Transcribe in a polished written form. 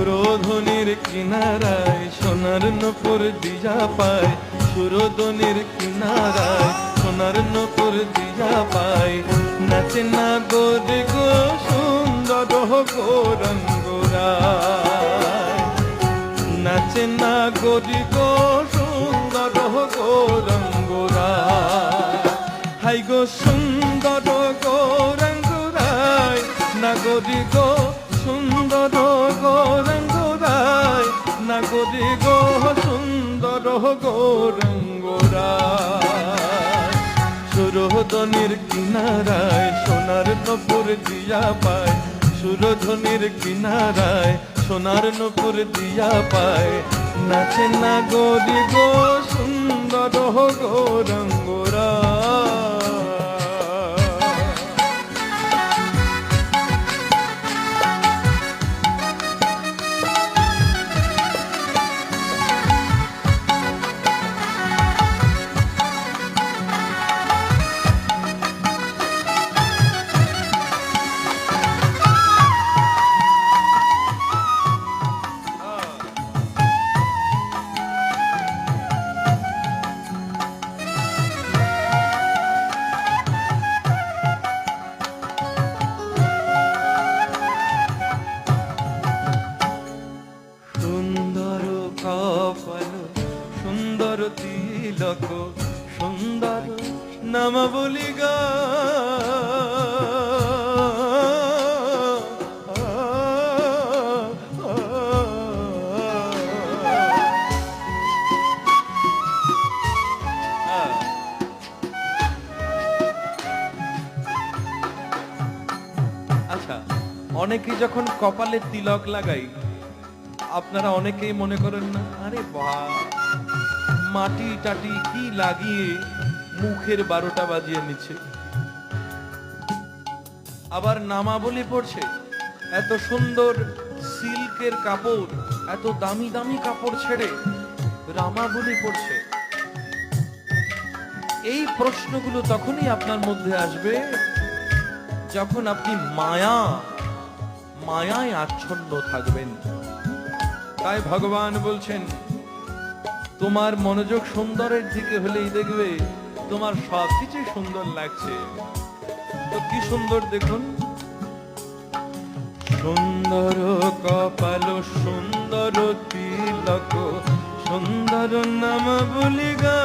সুরধনির কিনারায় সোনার নূপুর দিয়া পায়, সুরধনির কিনারায় সোনার নূপুর দিয়া পায়। নাচে না গোরে গো সুন্দর গৌরাঙ্গরায়, নাচে না গোরি গো সুন্দর গৌরাঙ্গরায়। হাই গো সুন্দর গৌরাঙ্গরায়, না গোরি গো সুন্দর গৌরাঙ্গরায়, না গোরি গো সুন্দর গৌরাঙ্গরায়। সুরধনির কিনারায় সোনার নূপুর দিয়া পায়, সুরধনির কিনারায় সোনার নূপুর দিয়া পায়। নাচে না গোরি গো সুন্দর গৌরাঙ্গরায়। সুন্দর তিলক সুন্দর নামাবলী গা, আচ্ছা অনেকেই যখন কপালে তিলক লাগাই আপনারা অনেকেই মনে করেন না আরে বাহ মাটি টাটি কি লাগিয়ে মুখের 12টা বাজিয়ে নিচ্ছে, আবার নামাবলী পড়ছে, এত সুন্দর সিল্কের কাপড় এত দামি দামি কাপড় ছেড়ে রামাবলী পড়ছে। এই প্রশ্নগুলো তখনই আপনার মধ্যে আসবে যখন আপনি মায়ায় আচ্ছন্ন থাকবেন। তাই ভগবান বলছেন তোমার মনোযোগ সুন্দরের দিকে হলেই দেখবে তোমার সবকিছু সুন্দর লাগছে। তো কি সুন্দর দেখুন, সুন্দর কপাল সুন্দর তিলক সুন্দর নামাবলী গা,